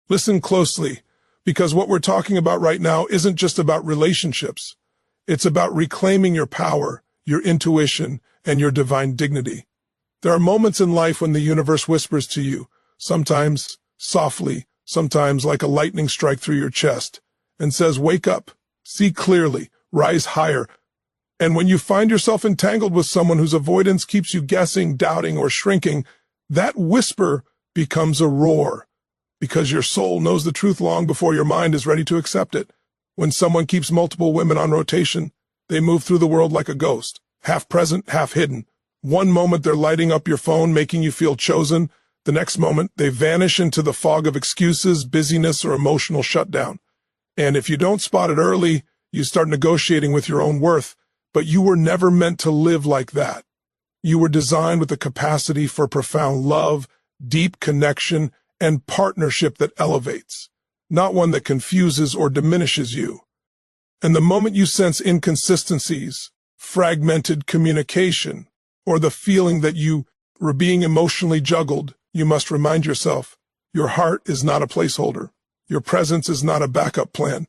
Listen closely, because what we're talking about right now isn't just about relationships. It's about reclaiming your power, your intuition, and your divine dignity. There are moments in life when the universe whispers to you, sometimes softly, sometimes like a lightning strike through your chest, and says, wake up, see clearly, rise higher. And when you find yourself entangled with someone whose avoidance keeps you guessing, doubting, or shrinking, that whisper becomes a roar, because your soul knows the truth long before your mind is ready to accept it. When someone keeps multiple women on rotation, they move through the world like a ghost, half present, half hidden. One moment they're lighting up your phone, making you feel chosen. The next moment, they vanish into the fog of excuses, busyness, or emotional shutdown. And if you don't spot it early, you start negotiating with your own worth. But you were never meant to live like that. You were designed with the capacity for profound love, deep connection, and partnership that elevates, not one that confuses or diminishes you. And the moment you sense inconsistencies, fragmented communication, or the feeling that you were being emotionally juggled, you must remind yourself, your heart is not a placeholder. Your presence is not a backup plan.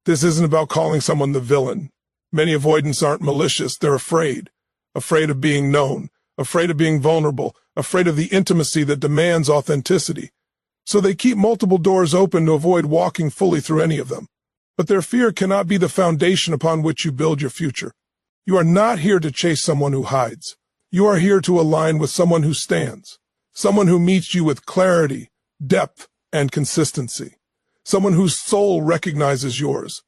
This isn't about calling someone the villain. Many avoidants aren't malicious, they're afraid of being known, afraid of being vulnerable, afraid of the intimacy that demands authenticity. So they keep multiple doors open to avoid walking fully through any of them. But their fear cannot be the foundation upon which you build your future. You are not here to chase someone who hides. You are here to align with someone who stands, someone who meets you with clarity, depth, and consistency, someone whose soul recognizes yours.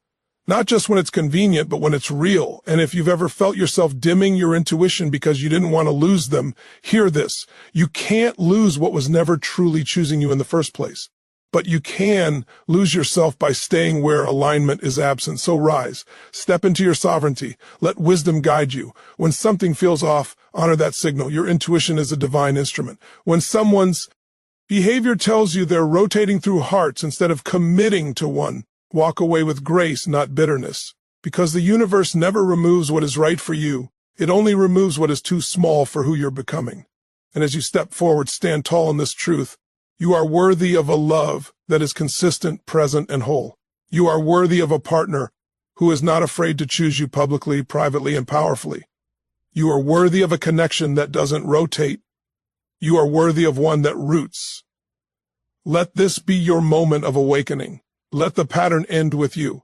Not just when it's convenient, but when it's real. And if you've ever felt yourself dimming your intuition because you didn't want to lose them, hear this. You can't lose what was never truly choosing you in the first place. But you can lose yourself by staying where alignment is absent. So rise, step into your sovereignty, let wisdom guide you. When something feels off, honor that signal. Your intuition is a divine instrument. When someone's behavior tells you they're rotating through hearts instead of committing to one, walk away with grace, not bitterness. Because the universe never removes what is right for you. It only removes what is too small for who you're becoming. And as you step forward, stand tall in this truth. You are worthy of a love that is consistent, present, and whole. You are worthy of a partner who is not afraid to choose you publicly, privately, and powerfully. You are worthy of a connection that doesn't rotate. You are worthy of one that roots. Let this be your moment of awakening. Let the pattern end with you.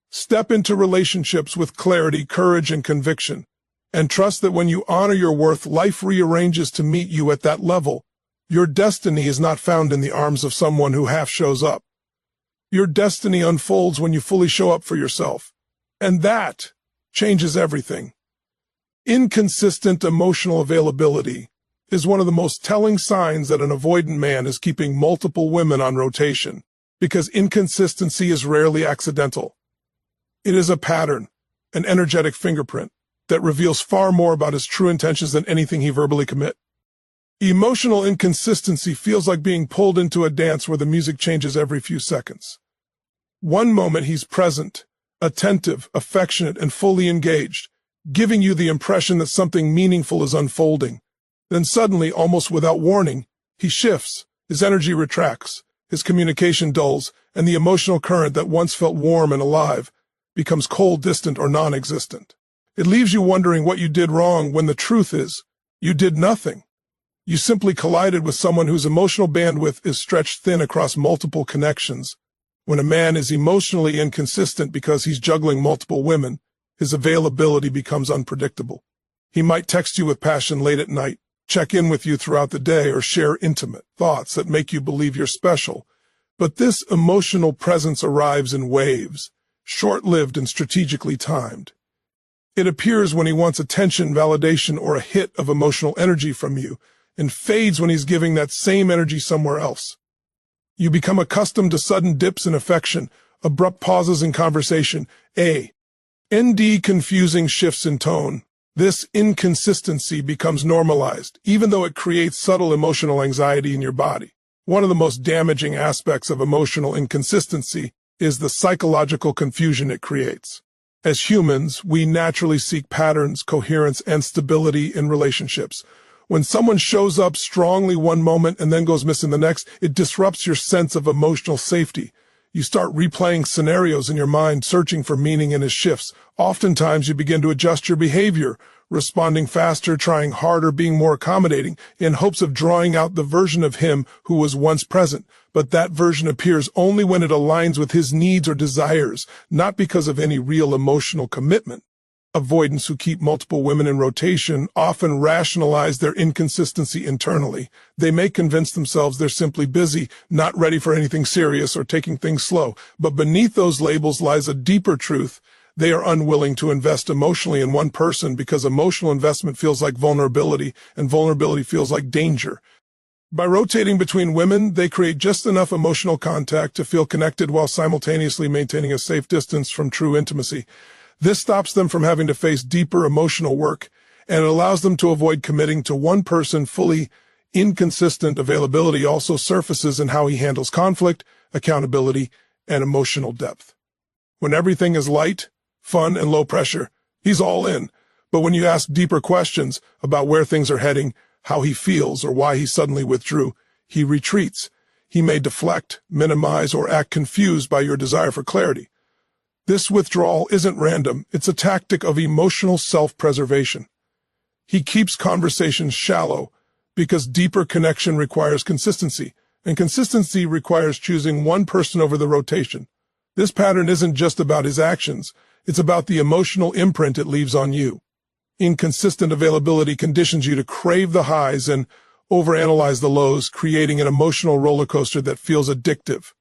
Step into relationships with clarity, courage, and conviction, and trust that when you honor your worth, life rearranges to meet you at that level. Your destiny is not found in the arms of someone who half shows up. Your destiny unfolds when you fully show up for yourself. And that changes everything. Inconsistent emotional availability is one of the most telling signs that an avoidant man is keeping multiple women on rotation, because inconsistency is rarely accidental. It is a pattern, an energetic fingerprint, that reveals far more about his true intentions than anything he verbally commits. Emotional inconsistency feels like being pulled into a dance where the music changes every few seconds. One moment he's present, attentive, affectionate, and fully engaged, giving you the impression that something meaningful is unfolding. Then suddenly, almost without warning, he shifts, his energy retracts, his communication dulls, and the emotional current that once felt warm and alive becomes cold, distant, or non-existent. It leaves you wondering what you did wrong when the truth is, you did nothing. You simply collided with someone whose emotional bandwidth is stretched thin across multiple connections. When a man is emotionally inconsistent because he's juggling multiple women, his availability becomes unpredictable. He might text you with passion late at night, check in with you throughout the day, or share intimate thoughts that make you believe you're special. But this emotional presence arrives in waves, short-lived and strategically timed. It appears when he wants attention, validation, or a hit of emotional energy from you, and fades when he's giving that same energy somewhere else. You become accustomed to sudden dips in affection, abrupt pauses in conversation, confusing shifts in tone. This inconsistency becomes normalized, even though it creates subtle emotional anxiety in your body. One of the most damaging aspects of emotional inconsistency is the psychological confusion it creates. As humans, we naturally seek patterns, coherence, and stability in relationships. When someone shows up strongly one moment and then goes missing the next, it disrupts your sense of emotional safety. You start replaying scenarios in your mind, searching for meaning in his shifts. Oftentimes, you begin to adjust your behavior, responding faster, trying harder, being more accommodating, in hopes of drawing out the version of him who was once present. But that version appears only when it aligns with his needs or desires, not because of any real emotional commitment. Avoidants who keep multiple women in rotation often rationalize their inconsistency internally. They may convince themselves they're simply busy, not ready for anything serious, or taking things slow. But beneath those labels lies a deeper truth. They are unwilling to invest emotionally in one person because emotional investment feels like vulnerability, and vulnerability feels like danger. By rotating between women, they create just enough emotional contact to feel connected while simultaneously maintaining a safe distance from true intimacy. This stops them from having to face deeper emotional work, and it allows them to avoid committing to one person fully. Inconsistent availability also surfaces in how he handles conflict, accountability, and emotional depth. When everything is light, fun, and low pressure, he's all in. But when you ask deeper questions about where things are heading, how he feels, or why he suddenly withdrew, he retreats. He may deflect, minimize, or act confused by your desire for clarity. This withdrawal isn't random. It's a tactic of emotional self-preservation. He keeps conversations shallow because deeper connection requires consistency, and consistency requires choosing one person over the rotation. This pattern isn't just about his actions. It's about the emotional imprint it leaves on you. Inconsistent availability conditions you to crave the highs and overanalyze the lows, creating an emotional roller coaster that feels addictive.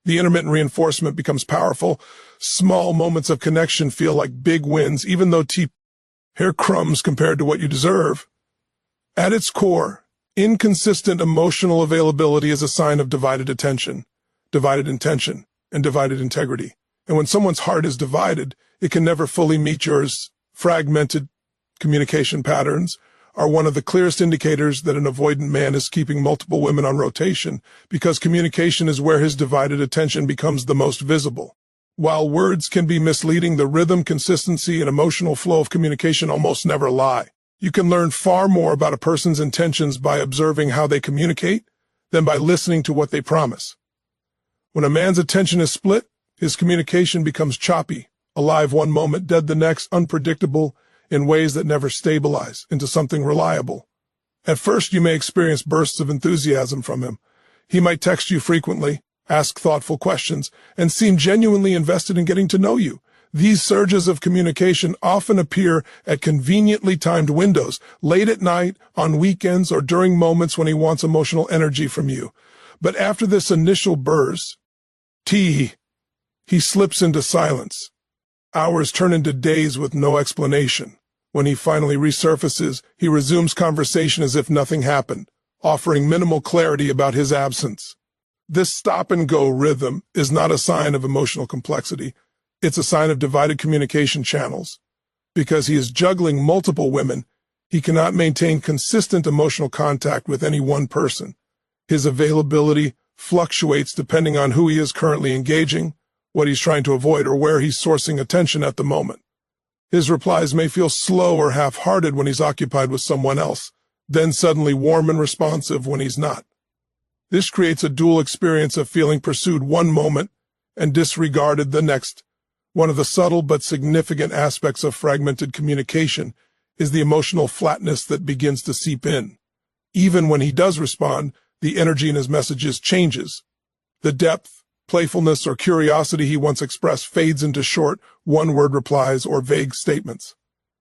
The intermittent reinforcement becomes powerful. Small moments of connection feel like big wins, even though hair crumbs compared to what you deserve. At its core, inconsistent emotional availability is a sign of divided attention, divided intention, and divided integrity. And when someone's heart is divided, it can never fully meet yours. Fragmented communication patterns are one of the clearest indicators that an avoidant man is keeping multiple women on rotation, because communication is where his divided attention becomes the most visible. While words can be misleading, the rhythm, consistency, and emotional flow of communication almost never lie. You can learn far more about a person's intentions by observing how they communicate than by listening to what they promise. When a man's attention is split, his communication becomes choppy, alive one moment, dead the next, unpredictable, in ways that never stabilize into something reliable. At first, you may experience bursts of enthusiasm from him. He might text you frequently, ask thoughtful questions, and seem genuinely invested in getting to know you. These surges of communication often appear at conveniently timed windows, late at night, on weekends, or during moments when he wants emotional energy from you. But after this initial burst, he slips into silence. Hours turn into days with no explanation. When he finally resurfaces, he resumes conversation as if nothing happened, offering minimal clarity about his absence. This stop-and-go rhythm is not a sign of emotional complexity. It's a sign of divided communication channels. Because he is juggling multiple women, he cannot maintain consistent emotional contact with any one person. His availability fluctuates depending on who he is currently engaging, what he's trying to avoid, or where he's sourcing attention at the moment. His replies may feel slow or half-hearted when he's occupied with someone else, then suddenly warm and responsive when he's not. This creates a dual experience of feeling pursued one moment and disregarded the next. One of the subtle but significant aspects of fragmented communication is the emotional flatness that begins to seep in. Even when he does respond, the energy in his messages changes. The depth, playfulness, or curiosity he once expressed fades into short, one-word replies or vague statements.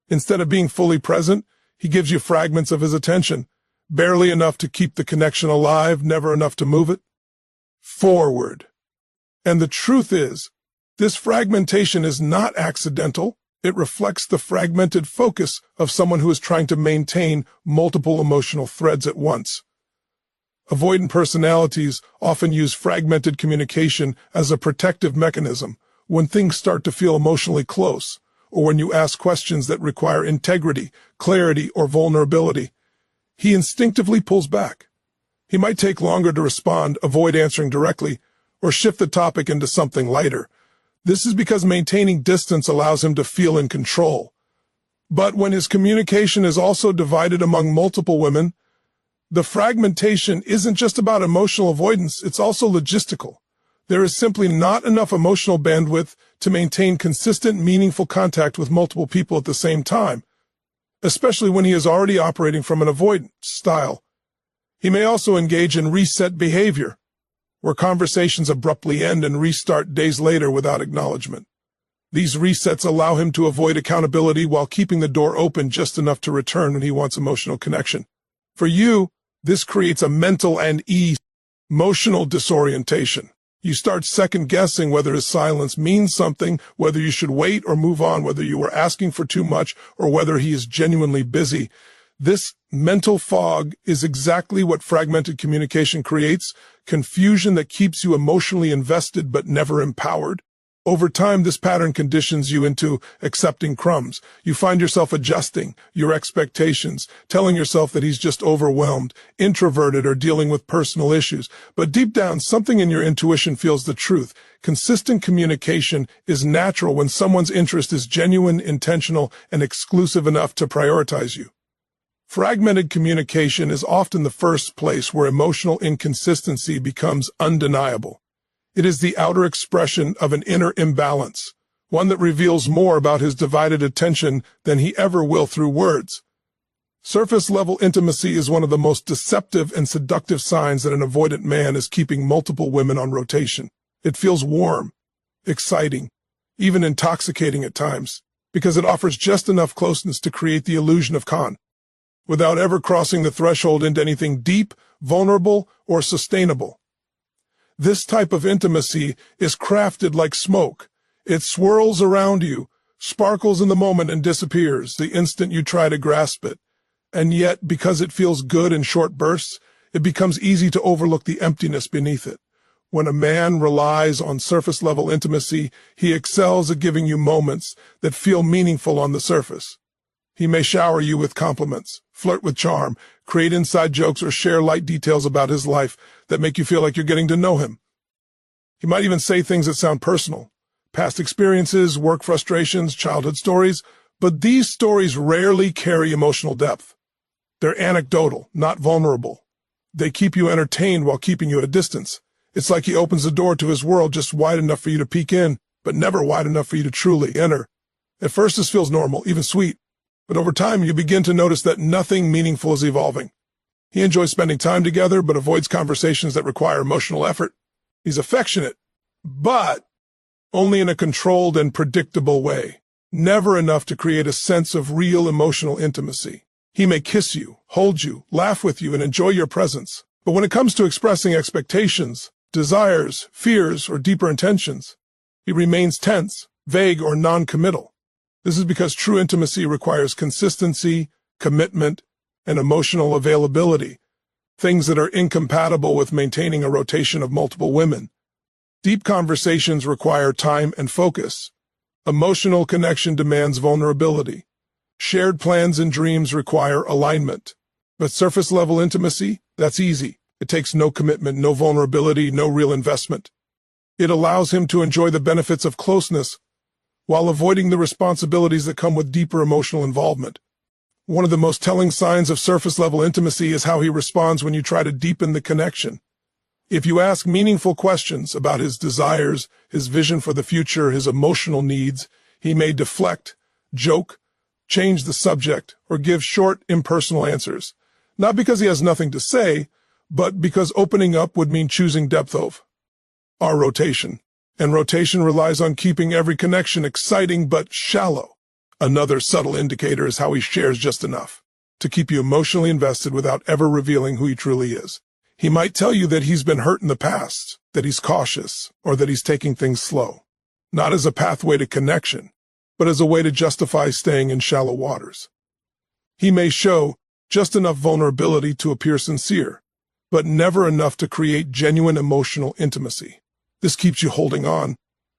Instead of being fully present, he gives you fragments of his attention, barely enough to keep the connection alive, never enough to move it forward. And the truth is, this fragmentation is not accidental. It reflects the fragmented focus of someone who is trying to maintain multiple emotional threads at once. Avoidant personalities often use fragmented communication as a protective mechanism when things start to feel emotionally close, or when you ask questions that require integrity, clarity, or vulnerability. He instinctively pulls back. He might take longer to respond, avoid answering directly, or shift the topic into something lighter. This is because maintaining distance allows him to feel in control. But when his communication is also divided among multiple women, the fragmentation isn't just about emotional avoidance, it's also logistical. There is simply not enough emotional bandwidth to maintain consistent, meaningful contact with multiple people at the same time, especially when he is already operating from an avoidant style. He may also engage in reset behavior, where conversations abruptly end and restart days later without acknowledgement. These resets allow him to avoid accountability while keeping the door open just enough to return when he wants emotional connection. For you, this creates a mental and emotional disorientation. You start second-guessing whether his silence means something, whether you should wait or move on, whether you were asking for too much, or whether he is genuinely busy. This mental fog is exactly what fragmented communication creates, confusion that keeps you emotionally invested but never empowered. Over time, this pattern conditions you into accepting crumbs. You find yourself adjusting your expectations, telling yourself that he's just overwhelmed, introverted, or dealing with personal issues. But deep down, something in your intuition feels the truth. Consistent communication is natural when someone's interest is genuine, intentional, and exclusive enough to prioritize you. Fragmented communication is often the first place where emotional inconsistency becomes undeniable. It is the outer expression of an inner imbalance, one that reveals more about his divided attention than he ever will through words. Surface-level intimacy is one of the most deceptive and seductive signs that an avoidant man is keeping multiple women on rotation. It feels warm, exciting, even intoxicating at times, because it offers just enough closeness to create the illusion of without ever crossing the threshold into anything deep, vulnerable, or sustainable. This type of intimacy is crafted like smoke. It swirls around you, sparkles in the moment, and disappears the instant you try to grasp it. And yet, because it feels good in short bursts, it becomes easy to overlook the emptiness beneath it. When a man relies on surface-level intimacy, he excels at giving you moments that feel meaningful on the surface. He may shower you with compliments, flirt with charm, create inside jokes, or share light details about his life that make you feel like you're getting to know him. He might even say things that sound personal, past experiences, work frustrations, childhood stories, but these stories rarely carry emotional depth. They're anecdotal, not vulnerable. They keep you entertained while keeping you at a distance. It's like he opens the door to his world just wide enough for you to peek in, but never wide enough for you to truly enter. At first, this feels normal, even sweet. But over time, you begin to notice that nothing meaningful is evolving. He enjoys spending time together, but avoids conversations that require emotional effort. He's affectionate, but only in a controlled and predictable way. Never enough to create a sense of real emotional intimacy. He may kiss you, hold you, laugh with you, and enjoy your presence. But when it comes to expressing expectations, desires, fears, or deeper intentions, he remains tense, vague, or non-committal. This is because true intimacy requires consistency, commitment, and emotional availability, things that are incompatible with maintaining a rotation of multiple women. Deep conversations require time and focus. Emotional connection demands vulnerability. Shared plans and dreams require alignment. But surface-level intimacy, that's easy. It takes no commitment, no vulnerability, no real investment. It allows him to enjoy the benefits of closeness while avoiding the responsibilities that come with deeper emotional involvement. One of the most telling signs of surface-level intimacy is how he responds when you try to deepen the connection. If you ask meaningful questions about his desires, his vision for the future, his emotional needs, he may deflect, joke, change the subject, or give short, impersonal answers. Not because he has nothing to say, but because opening up would mean choosing depth over our rotation. And rotation relies on keeping every connection exciting but shallow. Another subtle indicator is how he shares just enough to keep you emotionally invested without ever revealing who he truly is. He might tell you that he's been hurt in the past, that he's cautious, or that he's taking things slow, not as a pathway to connection, but as a way to justify staying in shallow waters. He may show just enough vulnerability to appear sincere, but never enough to create genuine emotional intimacy. This keeps you holding on,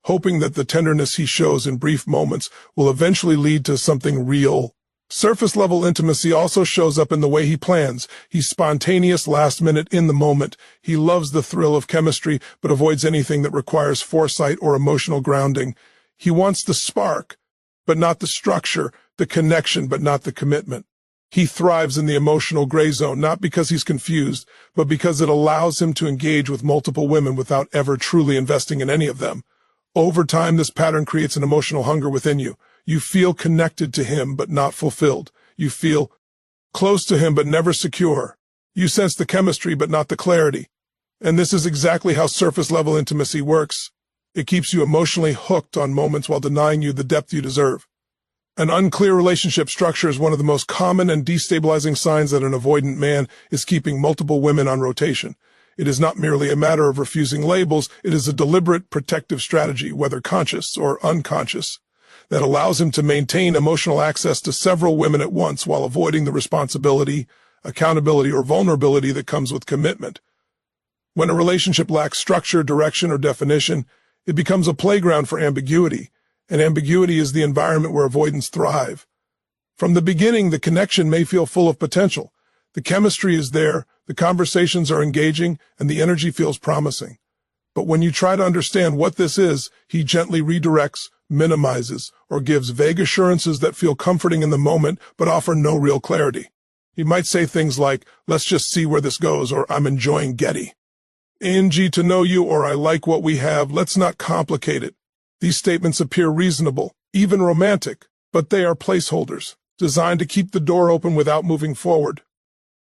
hoping that the tenderness he shows in brief moments will eventually lead to something real. Surface-level intimacy also shows up in the way he plans. He's spontaneous, last-minute, in the moment. He loves the thrill of chemistry, but avoids anything that requires foresight or emotional grounding. He wants the spark, but not the structure, the connection, but not the commitment. He thrives in the emotional gray zone, not because he's confused, but because it allows him to engage with multiple women without ever truly investing in any of them. Over time, this pattern creates an emotional hunger within you. You feel connected to him, but not fulfilled. You feel close to him, but never secure. You sense the chemistry, but not the clarity. And this is exactly how surface-level intimacy works. It keeps you emotionally hooked on moments while denying you the depth you deserve. An unclear relationship structure is one of the most common and destabilizing signs that an avoidant man is keeping multiple women on rotation. It is not merely a matter of refusing labels, it is a deliberate protective strategy, whether conscious or unconscious, that allows him to maintain emotional access to several women at once while avoiding the responsibility, accountability, or vulnerability that comes with commitment. When a relationship lacks structure, direction, or definition, it becomes a playground for ambiguity, and ambiguity is the environment where avoidants thrive. From the beginning, the connection may feel full of potential. The chemistry is there, the conversations are engaging, and the energy feels promising. But when you try to understand what this is, he gently redirects, minimizes, or gives vague assurances that feel comforting in the moment but offer no real clarity. He might say things like, "Let's just see where this goes," or "I'm enjoying Getty. "Ing to know you," or "I like what we have, let's not complicate it." These statements appear reasonable, even romantic, but they are placeholders, designed to keep the door open without moving forward.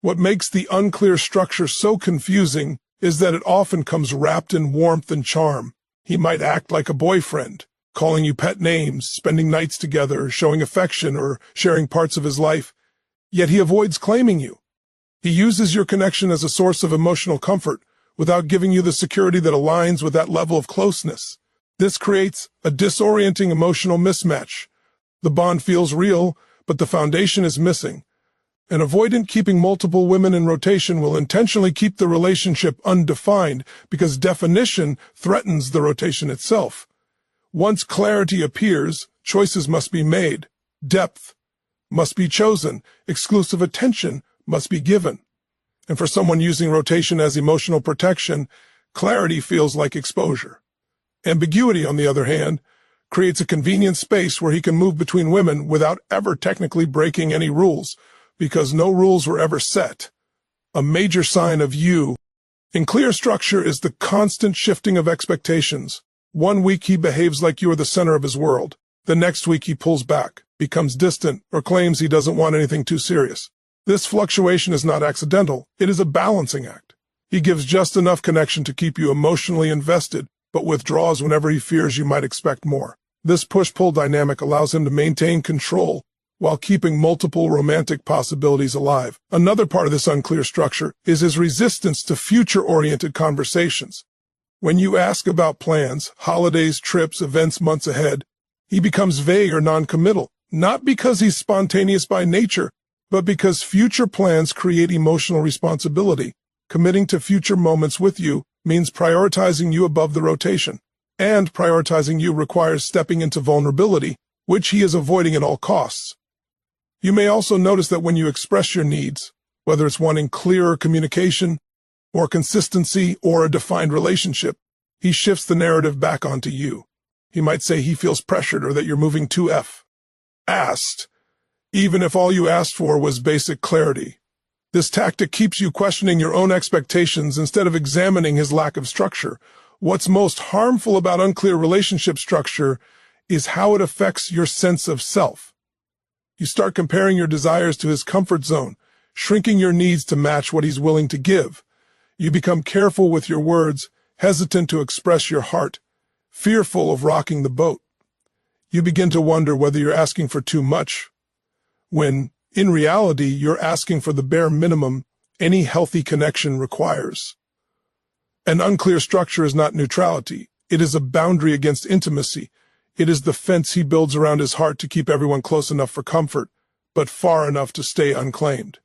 What makes the unclear structure so confusing is that it often comes wrapped in warmth and charm. He might act like a boyfriend, calling you pet names, spending nights together, showing affection, or sharing parts of his life, yet he avoids claiming you. He uses your connection as a source of emotional comfort, without giving you the security that aligns with that level of closeness. This creates a disorienting emotional mismatch. The bond feels real, but the foundation is missing. An avoidant keeping multiple women in rotation will intentionally keep the relationship undefined because definition threatens the rotation itself. Once clarity appears, choices must be made. Depth must be chosen. Exclusive attention must be given. And for someone using rotation as emotional protection, clarity feels like exposure. Ambiguity, on the other hand, creates a convenient space where he can move between women without ever technically breaking any rules, because no rules were ever set. A major sign of you in clear structure is the constant shifting of expectations. One week he behaves like you are the center of his world. The next week he pulls back, becomes distant, or claims he doesn't want anything too serious. This fluctuation is not accidental. It is a balancing act. He gives just enough connection to keep you emotionally invested, but withdraws whenever he fears you might expect more. This push-pull dynamic allows him to maintain control while keeping multiple romantic possibilities alive. Another part of this unclear structure is his resistance to future-oriented conversations. When you ask about plans, holidays, trips, events months ahead, he becomes vague or non-committal, not because he's spontaneous by nature, but because future plans create emotional responsibility. Committing to future moments with you means prioritizing you above the rotation, and prioritizing you requires stepping into vulnerability, which he is avoiding at all costs. You may also notice that when you express your needs, whether it's wanting clearer communication, or consistency, or a defined relationship, he shifts the narrative back onto you. He might say he feels pressured or that you're moving too fast, even if all you asked for was basic clarity. This tactic keeps you questioning your own expectations instead of examining his lack of structure. What's most harmful about unclear relationship structure is how it affects your sense of self. You start comparing your desires to his comfort zone, shrinking your needs to match what he's willing to give. You become careful with your words, hesitant to express your heart, fearful of rocking the boat. You begin to wonder whether you're asking for too much, when, in reality, you're asking for the bare minimum any healthy connection requires. An unclear structure is not neutrality. It is a boundary against intimacy. It is the fence he builds around his heart to keep everyone close enough for comfort, but far enough to stay unclaimed.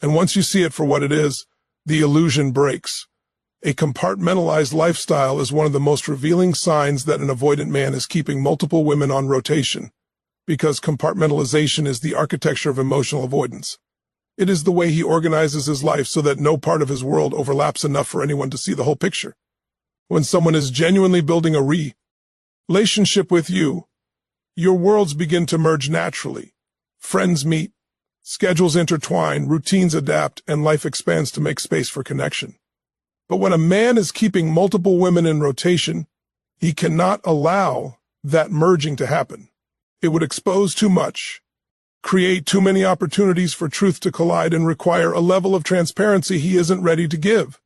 And once you see it for what it is, the illusion breaks. A compartmentalized lifestyle is one of the most revealing signs that an avoidant man is keeping multiple women on rotation, because compartmentalization is the architecture of emotional avoidance. It is the way he organizes his life so that no part of his world overlaps enough for anyone to see the whole picture. When someone is genuinely building a relationship with you, Your worlds begin to merge naturally. Friends meet, schedules intertwine, routines adapt, and life expands to make space for connection. But when a man is keeping multiple women in rotation, he cannot allow that merging to happen. It would expose too much, create too many opportunities for truth to collide, and require a level of transparency he isn't ready to give.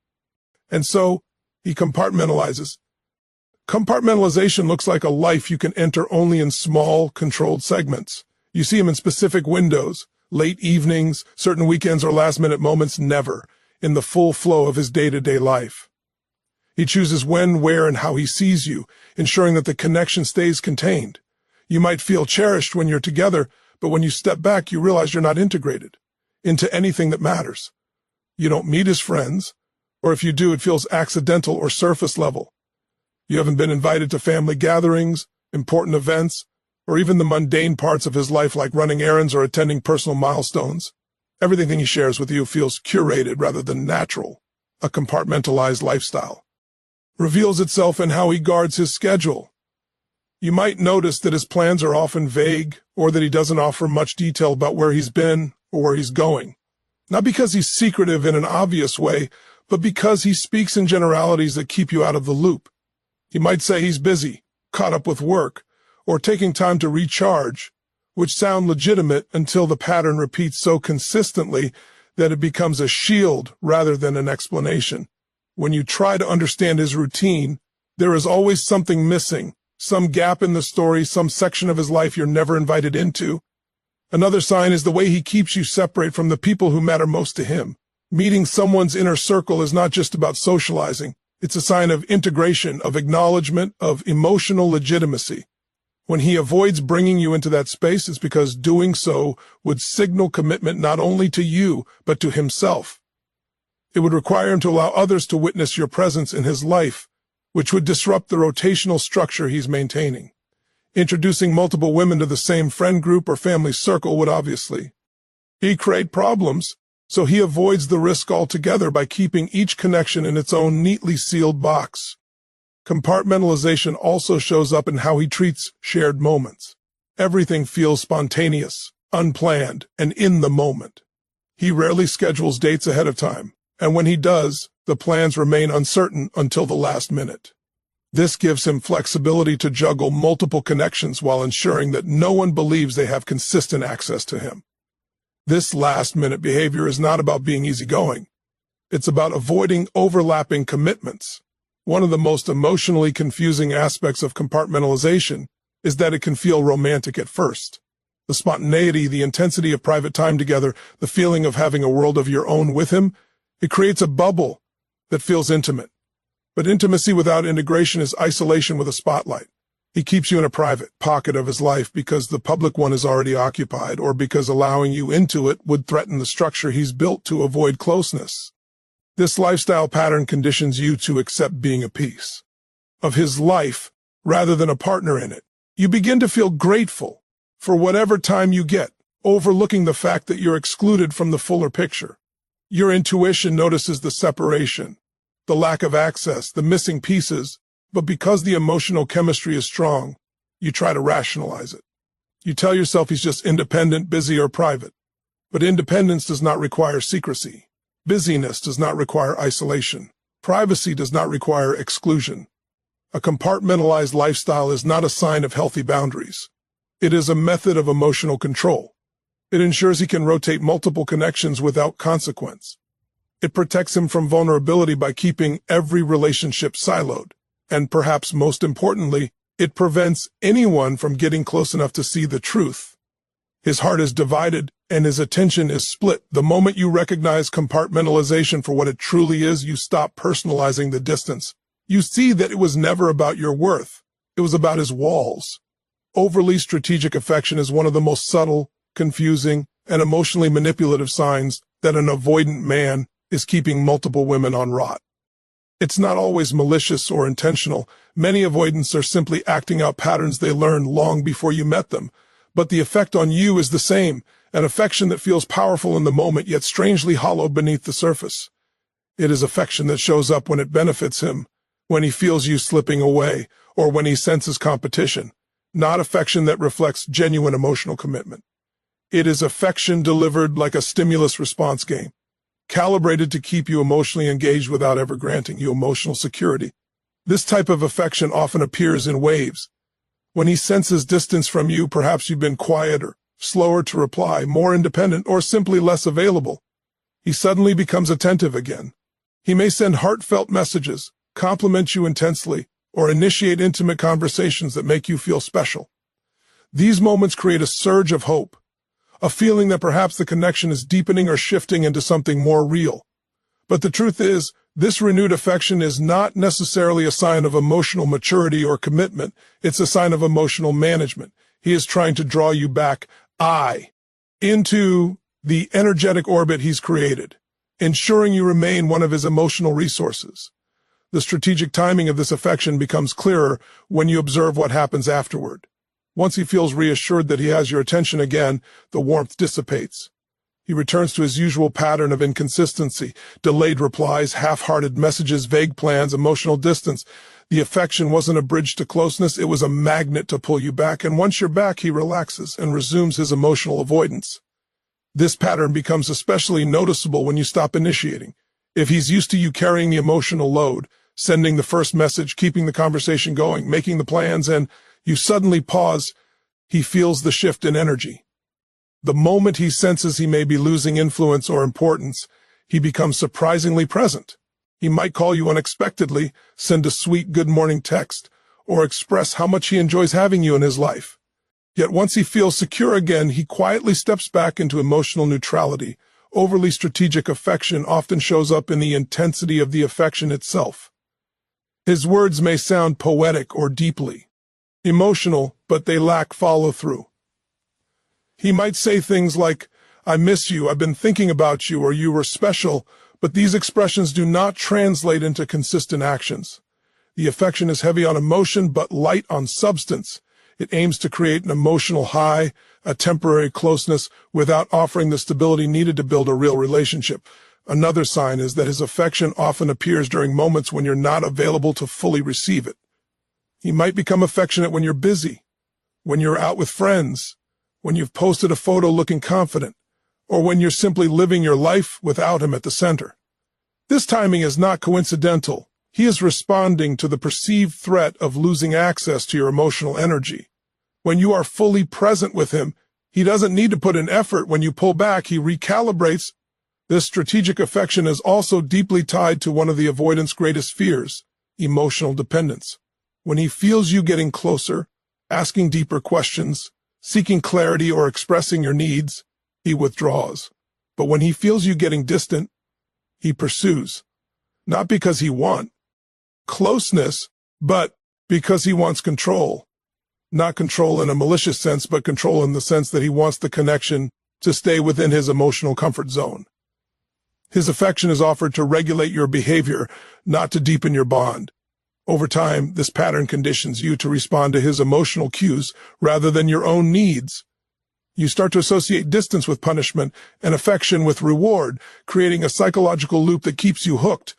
And so, he compartmentalizes. Compartmentalization looks like a life you can enter only in small, controlled segments. You see him in specific windows, late evenings, certain weekends, or last-minute moments, never in the full flow of his day-to-day life. He chooses when, where, and how he sees you, ensuring that the connection stays contained. You might feel cherished when you're together, but when you step back, you realize you're not integrated into anything that matters. You don't meet his friends, or if you do, it feels accidental or surface level. You haven't been invited to family gatherings, important events, or even the mundane parts of his life like running errands or attending personal milestones. Everything he shares with you feels curated rather than natural. A compartmentalized lifestyle reveals itself in how he guards his schedule. You might notice that his plans are often vague, or that he doesn't offer much detail about where he's been or where he's going. Not because he's secretive in an obvious way, but because he speaks in generalities that keep you out of the loop. He might say he's busy, caught up with work, or taking time to recharge, which sound legitimate until the pattern repeats so consistently that it becomes a shield rather than an explanation. When you try to understand his routine, there is always something missing, some gap in the story, some section of his life you're never invited into. Another sign is the way he keeps you separate from the people who matter most to him. Meeting someone's inner circle is not just about socializing. It's a sign of integration, of acknowledgement, of emotional legitimacy. When he avoids bringing you into that space, it's because doing so would signal commitment not only to you, but to himself. It would require him to allow others to witness your presence in his life, which would disrupt the rotational structure he's maintaining. Introducing multiple women to the same friend group or family circle would obviously create problems, so he avoids the risk altogether by keeping each connection in its own neatly sealed box. Compartmentalization also shows up in how he treats shared moments. Everything feels spontaneous, unplanned, and in the moment. He rarely schedules dates ahead of time, and when he does, the plans remain uncertain until the last minute. This gives him flexibility to juggle multiple connections while ensuring that no one believes they have consistent access to him. This last-minute behavior is not about being easygoing. It's about avoiding overlapping commitments. One of the most emotionally confusing aspects of compartmentalization is that it can feel romantic at first. The spontaneity, the intensity of private time together, the feeling of having a world of your own with him, it creates a bubble that feels intimate. But intimacy without integration is isolation with a spotlight. He keeps you in a private pocket of his life because the public one is already occupied, or because allowing you into it would threaten the structure he's built to avoid closeness. This lifestyle pattern conditions you to accept being a piece of his life rather than a partner in it. You begin to feel grateful for whatever time you get, overlooking the fact that you're excluded from the fuller picture. Your intuition notices the separation, the lack of access, the missing pieces, but because the emotional chemistry is strong, you try to rationalize it. You tell yourself he's just independent, busy, or private. But independence does not require secrecy. Busyness does not require isolation. Privacy does not require exclusion. A compartmentalized lifestyle is not a sign of healthy boundaries. It is a method of emotional control. It ensures he can rotate multiple connections without consequence. It protects him from vulnerability by keeping every relationship siloed. And perhaps most importantly, it prevents anyone from getting close enough to see the truth. His heart is divided and his attention is split. The moment you recognize compartmentalization for what it truly is, you stop personalizing the distance. You see that it was never about your worth. It was about his walls. Overly strategic affection is one of the most subtle, confusing, and emotionally manipulative signs that an avoidant man is keeping multiple women on rot. It's not always malicious or intentional. Many avoidants are simply acting out patterns they learned long before you met them. But the effect on you is the same, an affection that feels powerful in the moment yet strangely hollow beneath the surface. It is affection that shows up when it benefits him, when he feels you slipping away, or when he senses competition. not affection that reflects genuine emotional commitment. It is affection delivered like a stimulus response game, calibrated to keep you emotionally engaged without ever granting you emotional security. This type of affection often appears in waves. When he senses distance from you, perhaps you've been quieter, slower to reply, more independent, or simply less available, he suddenly becomes attentive again. He may send heartfelt messages, compliment you intensely, or initiate intimate conversations that make you feel special. These moments create a surge of hope, a feeling that perhaps the connection is deepening or shifting into something more real. But the truth is, this renewed affection is not necessarily a sign of emotional maturity or commitment. It's a sign of emotional management. He is trying to draw you back, into the energetic orbit he's created, ensuring you remain one of his emotional resources. The strategic timing of this affection becomes clearer when you observe what happens afterward. Once he feels reassured that he has your attention again, the warmth dissipates. He returns to his usual pattern of inconsistency, delayed replies, half-hearted messages, vague plans, emotional distance. The affection wasn't a bridge to closeness, it was a magnet to pull you back, and once you're back, he relaxes and resumes his emotional avoidance. This pattern becomes especially noticeable when you stop initiating. If he's used to you carrying the emotional load, sending the first message, keeping the conversation going, making the plans, and you suddenly pause, he feels the shift in energy. The moment he senses he may be losing influence or importance, he becomes surprisingly present. He might call you unexpectedly, send a sweet good morning text, or express how much he enjoys having you in his life. Yet once he feels secure again, he quietly steps back into emotional neutrality. Overly strategic affection often shows up in the intensity of the affection itself. His words may sound poetic or deeply emotional, but they lack follow-through. He might say things like, "I miss you, I've been thinking about you," or "you were special," but these expressions do not translate into consistent actions. The affection is heavy on emotion, but light on substance. It aims to create an emotional high, a temporary closeness, without offering the stability needed to build a real relationship. Another sign is that his affection often appears during moments when you're not available to fully receive it. He might become affectionate when you're busy, when you're out with friends, when you've posted a photo looking confident, or when you're simply living your life without him at the center. This timing is not coincidental. He is responding to the perceived threat of losing access to your emotional energy. When you are fully present with him, he doesn't need to put in effort. When you pull back, he recalibrates. This strategic affection is also deeply tied to one of the avoidant's greatest fears, emotional dependence. When he feels you getting closer, asking deeper questions, seeking clarity, or expressing your needs, he withdraws. But when he feels you getting distant, he pursues. Not because he wants closeness, but because he wants control. Not control in a malicious sense, but control in the sense that he wants the connection to stay within his emotional comfort zone. His affection is offered to regulate your behavior, not to deepen your bond. Over time, this pattern conditions you to respond to his emotional cues rather than your own needs. You start to associate distance with punishment and affection with reward, creating a psychological loop that keeps you hooked.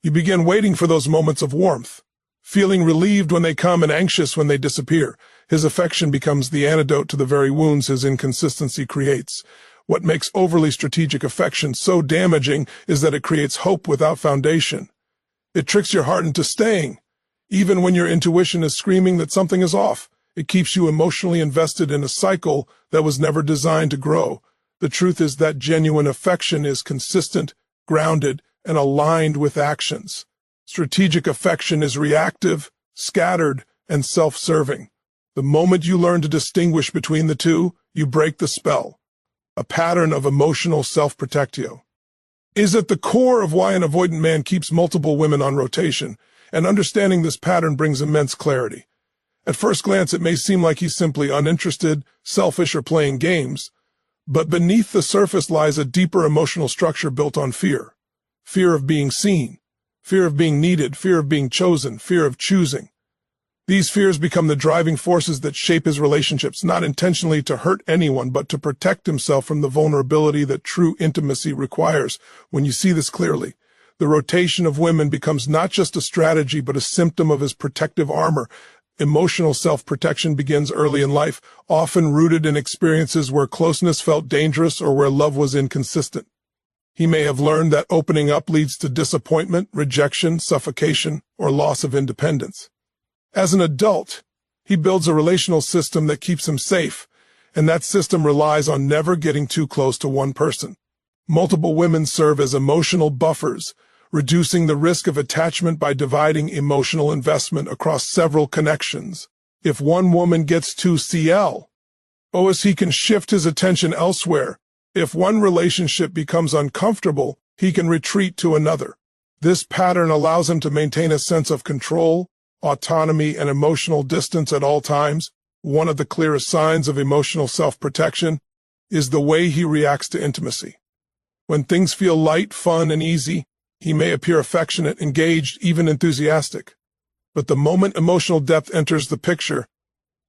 You begin waiting for those moments of warmth, feeling relieved when they come and anxious when they disappear. His affection becomes the antidote to the very wounds his inconsistency creates. What makes overly strategic affection so damaging is that it creates hope without foundation. It tricks your heart into staying, even when your intuition is screaming that something is off. It keeps you emotionally invested in a cycle that was never designed to grow. The truth is that genuine affection is consistent, grounded, and aligned with actions. Strategic affection is reactive, scattered, and self-serving. The moment you learn to distinguish between the two, you break the spell. A pattern of emotional self-protectio is at the core of why an avoidant man keeps multiple women on rotation, and understanding this pattern brings immense clarity. At first glance, it may seem like he's simply uninterested, selfish, or playing games, but beneath the surface lies a deeper emotional structure built on fear. Fear of being seen, fear of being needed, fear of being chosen, fear of choosing. These fears become the driving forces that shape his relationships, not intentionally to hurt anyone, but to protect himself from the vulnerability that true intimacy requires. When you see this clearly, the rotation of women becomes not just a strategy, but a symptom of his protective armor. Emotional self-protection begins early in life, often rooted in experiences where closeness felt dangerous or where love was inconsistent. He may have learned that opening up leads to disappointment, rejection, suffocation, or loss of independence. As an adult, he builds a relational system that keeps him safe, and that system relies on never getting too close to one person. Multiple women serve as emotional buffers, reducing the risk of attachment by dividing emotional investment across several connections. If one woman gets too he can shift his attention elsewhere. If one relationship becomes uncomfortable, he can retreat to another. This pattern allows him to maintain a sense of control, autonomy, and emotional distance at all times. One of the clearest signs of emotional self-protection is the way he reacts to intimacy. When things feel light, fun, and easy, he may appear affectionate, engaged, even enthusiastic. But the moment emotional depth enters the picture,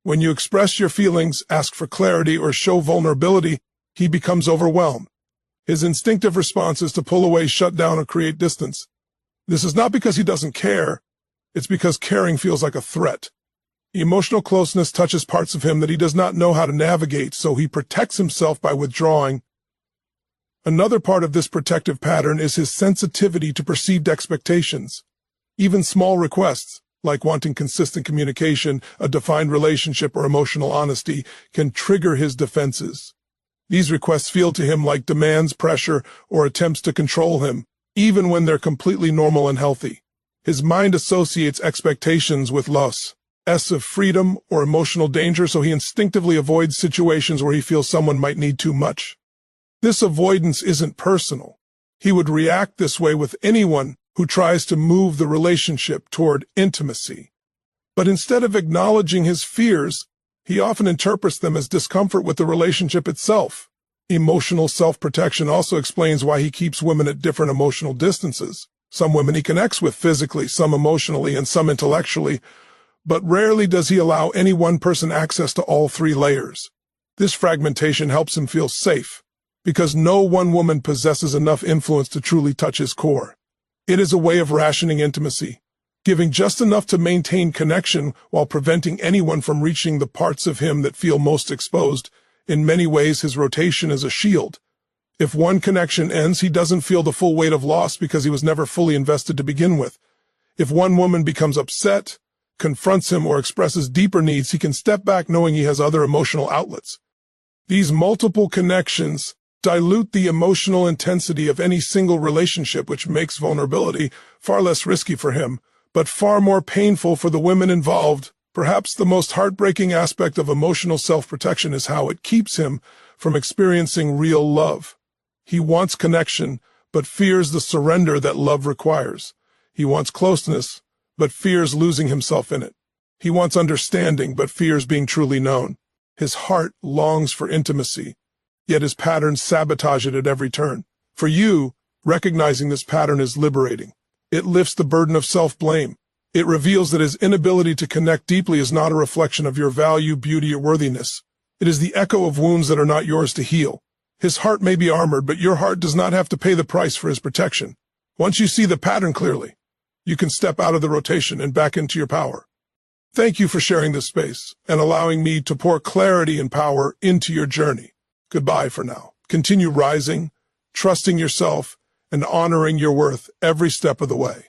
when you express your feelings, ask for clarity, or show vulnerability, he becomes overwhelmed. His instinctive response is to pull away, shut down, or create distance. This is not because he doesn't care, it's because caring feels like a threat. Emotional closeness touches parts of him that he does not know how to navigate, so he protects himself by withdrawing. Another part of this protective pattern is his sensitivity to perceived expectations. Even small requests, like wanting consistent communication, a defined relationship, or emotional honesty, can trigger his defenses. These requests feel to him like demands, pressure, or attempts to control him, even when they're completely normal and healthy. His mind associates expectations with loss of freedom or emotional danger, so he instinctively avoids situations where he feels someone might need too much. This avoidance isn't personal. He would react this way with anyone who tries to move the relationship toward intimacy. But instead of acknowledging his fears, he often interprets them as discomfort with the relationship itself. Emotional self-protection also explains why he keeps women at different emotional distances. Some women he connects with physically, some emotionally, and some intellectually, but rarely does he allow any one person access to all three layers. This fragmentation helps him feel safe, because no one woman possesses enough influence to truly touch his core. It is a way of rationing intimacy, giving just enough to maintain connection while preventing anyone from reaching the parts of him that feel most exposed. In many ways, his rotation is a shield. If one connection ends, he doesn't feel the full weight of loss because he was never fully invested to begin with. If one woman becomes upset, confronts him, or expresses deeper needs, he can step back knowing he has other emotional outlets. These multiple connections dilute the emotional intensity of any single relationship, which makes vulnerability far less risky for him, but far more painful for the women involved. Perhaps the most heartbreaking aspect of emotional self-protection is how it keeps him from experiencing real love. He wants connection, but fears the surrender that love requires. He wants closeness, but fears losing himself in it. He wants understanding, but fears being truly known. His heart longs for intimacy, yet his patterns sabotage it at every turn. For you, recognizing this pattern is liberating. It lifts the burden of self-blame. It reveals that his inability to connect deeply is not a reflection of your value, beauty, or worthiness. It is the echo of wounds that are not yours to heal. His heart may be armored, but your heart does not have to pay the price for his protection. Once you see the pattern clearly, you can step out of the rotation and back into your power. Thank you for sharing this space and allowing me to pour clarity and power into your journey. Goodbye for now. Continue rising, trusting yourself, and honoring your worth every step of the way.